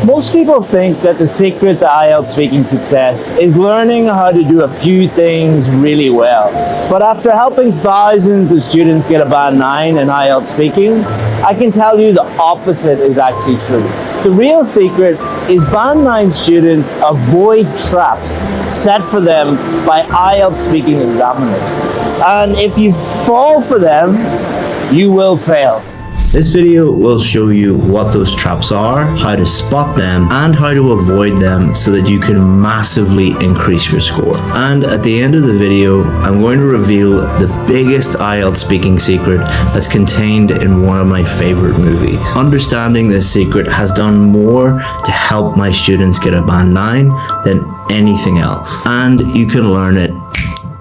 Most people think that the secret to IELTS speaking success is learning how to do a few things really well. But after helping thousands of students get a band 9 in IELTS speaking, I can tell you the opposite is actually true. The real secret is band 9 students avoid traps set for them by IELTS speaking examiners. And if you fall for them, you will fail. This video will show you what those traps are, how to spot them, and how to avoid them so that you can massively increase your score. And at the end of the video, I'm going to reveal the biggest IELTS speaking secret that's contained in one of my favorite movies. Understanding this secret has done more to help my students get a band 9 than anything else. And you can learn it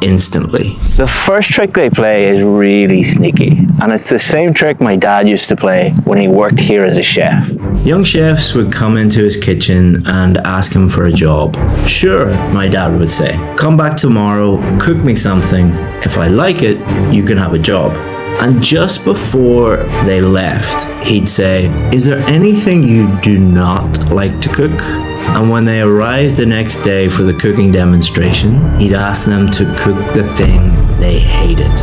instantly. The first trick they play is really sneaky, and it's the same trick my dad used to play when he worked here as a chef. Young chefs would come into his kitchen and ask him for a job. Sure, my dad would say, come back tomorrow, cook me something. If I like it, you can have a job. And just before they left, he'd say, is there anything you do not like to cook? And when they arrived the next day for the cooking demonstration, he'd ask them to cook the thing they hated.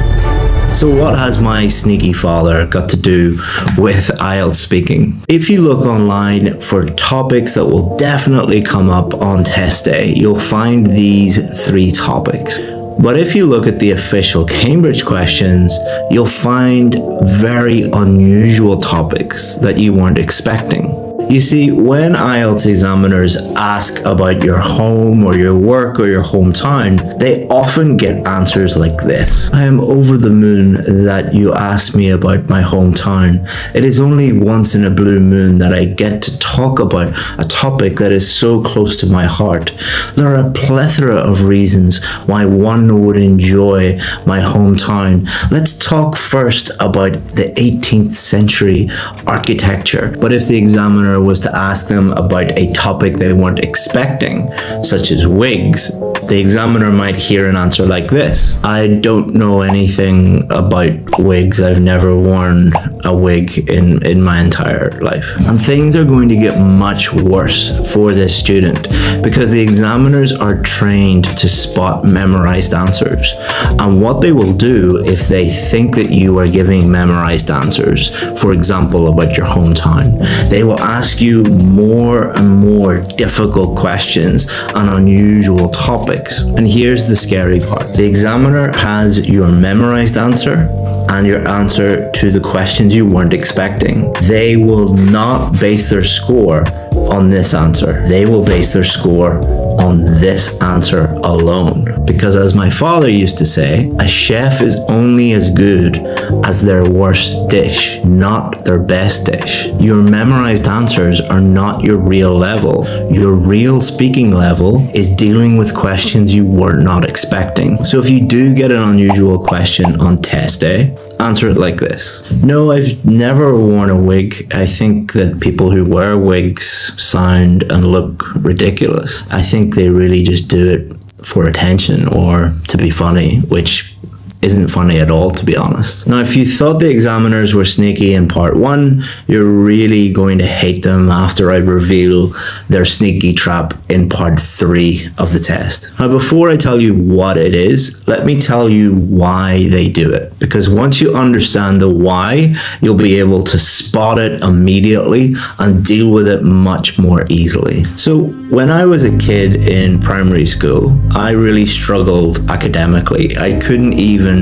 So what has my sneaky father got to do with IELTS speaking? If you look online for topics that will definitely come up on test day, you'll find these 3 topics. But if you look at the official Cambridge questions, you'll find very unusual topics that you weren't expecting. You see, when IELTS examiners ask about your home or your work or your hometown, they often get answers like this. I am over the moon that you asked me about my hometown. It is only once in a blue moon that I get to talk about a topic that is so close to my heart. There are a plethora of reasons why one would enjoy my hometown. Let's talk first about the 18th century architecture. But if the examiner was to ask them about a topic they weren't expecting, such as wigs, the examiner might hear an answer like this. I don't know anything about wigs. I've never worn a wig in my entire life. And things are going to get much worse for this student because the examiners are trained to spot memorized answers. And what they will do if they think that you are giving memorized answers, for example, about your hometown, they will ask you more and more difficult questions on unusual topics. And here's the scary part. The examiner has your memorized answer and your answer to the questions you weren't expecting. They will not base their score on this answer. They will base their score on this answer alone. Because as my father used to say, a chef is only as good as their worst dish, not their best dish. Your memorized answers are not your real level. Your real speaking level is dealing with questions you were not expecting. So if you do get an unusual question on test day, answer it like this. No, I've never worn a wig. I think that people who wear wigs sound and look ridiculous. I think they really just do it for attention or to be funny, which isn't funny at all, to be honest. Now, if you thought the examiners were sneaky in part 1, you're really going to hate them after I reveal their sneaky trap in part 3 of the test. Now, before I tell you what it is, let me tell you why they do it. Because once you understand the why, you'll be able to spot it immediately and deal with it much more easily. So, when I was a kid in primary school, I really struggled academically. I couldn't even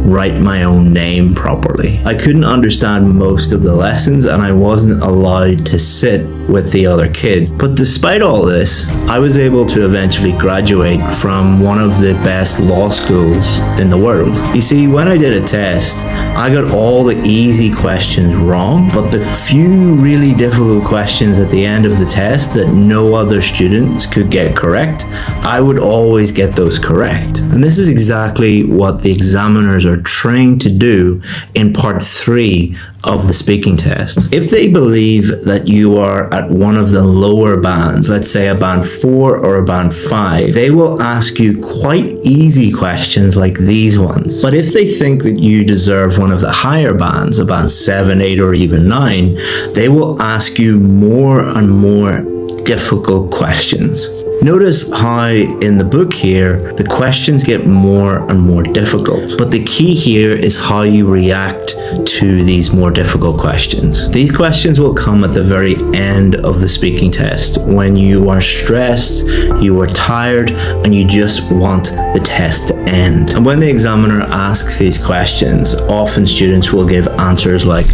write my own name properly. I couldn't understand most of the lessons and I wasn't allowed to sit with the other kids. But despite all this, I was able to eventually graduate from one of the best law schools in the world. You see, when I did a test, I got all the easy questions wrong, but the few really difficult questions at the end of the test that no other students could get correct, I would always get those correct. And this is exactly what the examiners are trained to do in part 3 of the speaking test. If they believe that you are at one of the lower bands, let's say a band 4 or a band 5, they will ask you quite easy questions like these ones. But if they think that you deserve one of the higher bands, a band 7, 8, or even 9, they will ask you more and more difficult questions. Notice how in the book here, the questions get more and more difficult. But the key here is how you react to these more difficult questions. These questions will come at the very end of the speaking test when you are stressed, you are tired, and you just want the test to end. And when the examiner asks these questions, often students will give answers like,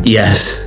yes,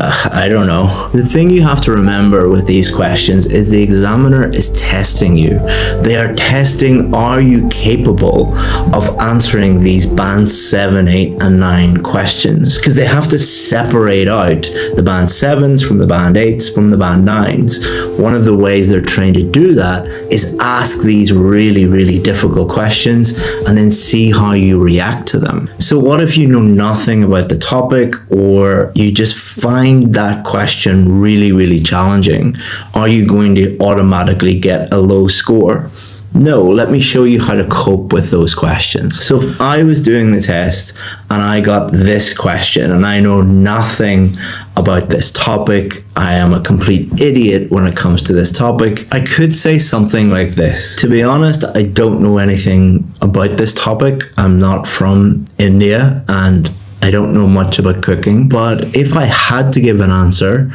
I don't know. The thing you have to remember with these questions is the examiner is testing you. They are testing, are you capable of answering these band 7, 8, and 9 questions? Because they have to separate out the band 7s from the band 8s from the band 9s. One of the ways they're trained to do that is ask these really, really difficult questions and then see how you react to them. So what if you know nothing about the topic, or you just find that question really, really challenging? Are you going to automatically get a low score? No, let me show you how to cope with those questions. So if I was doing the test and I got this question and I know nothing about this topic, I am a complete idiot when it comes to this topic, I could say something like this. To be honest, I don't know anything about this topic. I'm not from India and I don't know much about cooking, but if I had to give an answer,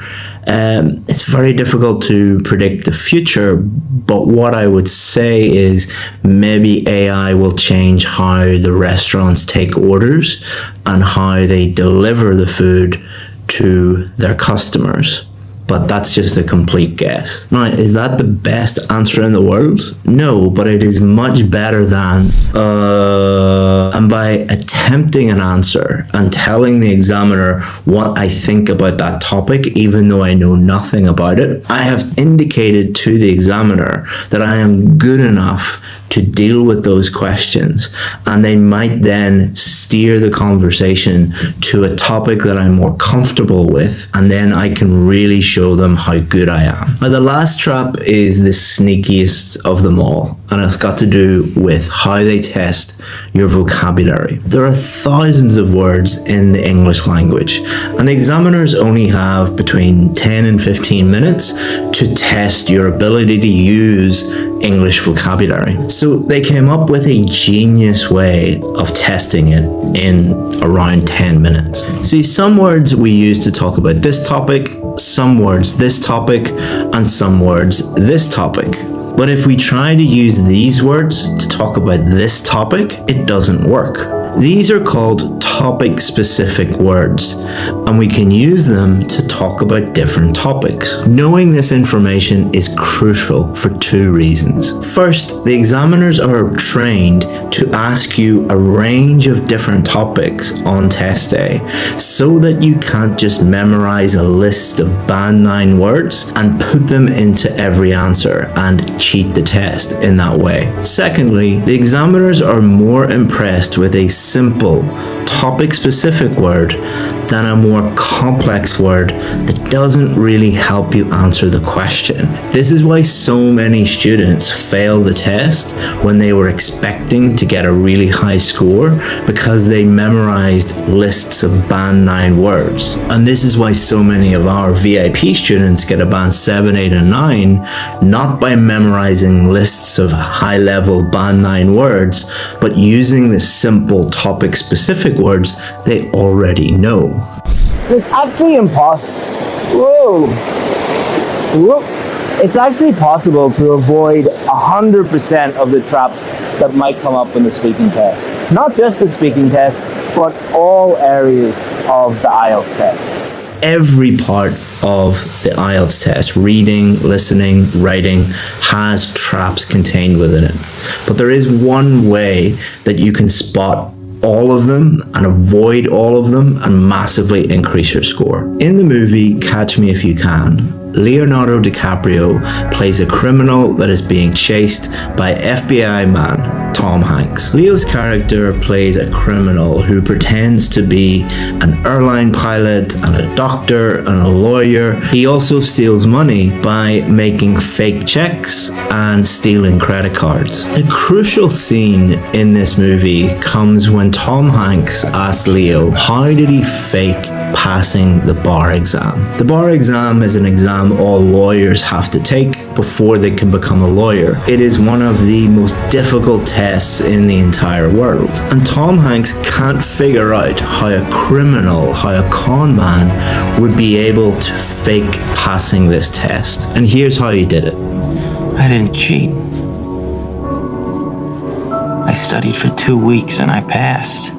it's very difficult to predict the future, but what I would say is maybe AI will change how the restaurants take orders and how they deliver the food to their customers. But that's just a complete guess. Now, is that the best answer in the world? No, but it is much better than, and by attempting an answer and telling the examiner what I think about that topic, even though I know nothing about it, I have indicated to the examiner that I am good enough to deal with those questions, and they might then steer the conversation to a topic that I'm more comfortable with, and then I can really show them how good I am. Now, the last trap is the sneakiest of them all, and it's got to do with how they test your vocabulary. There are thousands of words in the English language, and the examiners only have between 10 and 15 minutes to test your ability to use English vocabulary. So they came up with a genius way of testing it in around 10 minutes. See, some words we use to talk about this topic, some words this topic, and some words this topic. But if we try to use these words to talk about this topic, it doesn't work. These are called topic-specific words, and we can use them to talk about different topics. Knowing this information is crucial for 2 reasons. First, the examiners are trained to ask you a range of different topics on test day, so that you can't just memorize a list of band 9 words and put them into every answer and cheat the test in that way. Secondly, the examiners are more impressed with a simple topic-specific word than a more complex word that doesn't really help you answer the question. This is why so many students fail the test when they were expecting to get a really high score, because they memorized lists of band 9 words. And this is why so many of our VIP students get a band 7, 8, and 9, not by memorizing lists of high-level band 9 words, but using the simple topic-specific words they already know. It's actually impossible. It's actually possible to avoid 100% of the traps that might come up in the speaking test. Not just the speaking test, but all areas of the IELTS test. Every part of the IELTS test, reading, listening, writing, has traps contained within it. But there is one way that you can spot all of them and avoid all of them and massively increase your score. In the movie Catch Me If You Can, Leonardo DiCaprio plays a criminal that is being chased by FBI man Tom Hanks. Leo's character plays a criminal who pretends to be an airline pilot and a doctor and a lawyer. He also steals money by making fake checks and stealing credit cards. The crucial scene in this movie comes when Tom Hanks asks Leo, how did he fake passing the bar exam? The bar exam is an exam all lawyers have to take before they can become a lawyer. It is one of the most difficult tests in the entire world. And Tom Hanks can't figure out how a criminal, how a con man would be able to fake passing this test. And here's how he did it. I didn't cheat. I studied for 2 weeks and I passed.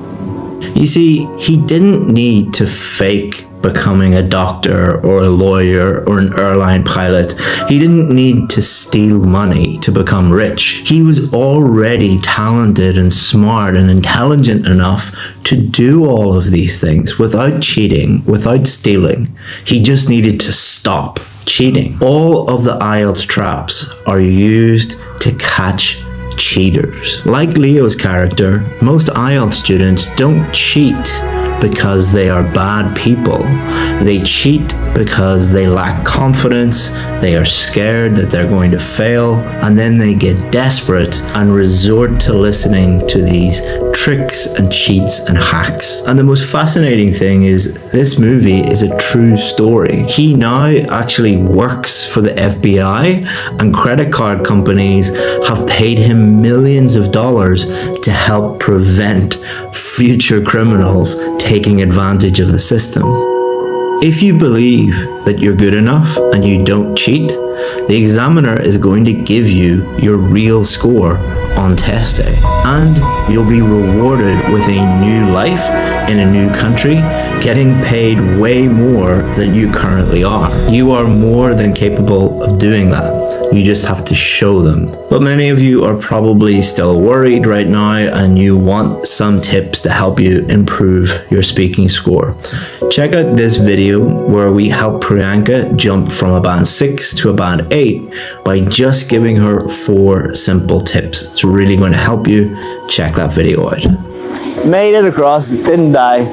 You see, he didn't need to fake becoming a doctor or a lawyer or an airline pilot. He didn't need to steal money to become rich. He was already talented and smart and intelligent enough to do all of these things without cheating, without stealing. He just needed to stop cheating. All of the IELTS traps are used to catch cheaters. Like Leo's character, most IELTS students don't cheat because they are bad people. They cheat because they lack confidence, they are scared that they're going to fail, and then they get desperate and resort to listening to these tricks and cheats and hacks. And the most fascinating thing is this movie is a true story. He now actually works for the FBI, and credit card companies have paid him millions of dollars to help prevent future criminals taking advantage of the system. If you believe that you're good enough and you don't cheat, the examiner is going to give you your real score on test day, and you'll be rewarded with a new life in a new country, getting paid way more than you currently are. You are more than capable of doing that. You just have to show them. But many of you are probably still worried right now and you want some tips to help you improve your speaking score. Check out this video where we help Priyanka jump from a band 6 to a band 8 by just giving her 4 simple tips. It's really going to help you. Check that video out. Made it across, didn't die.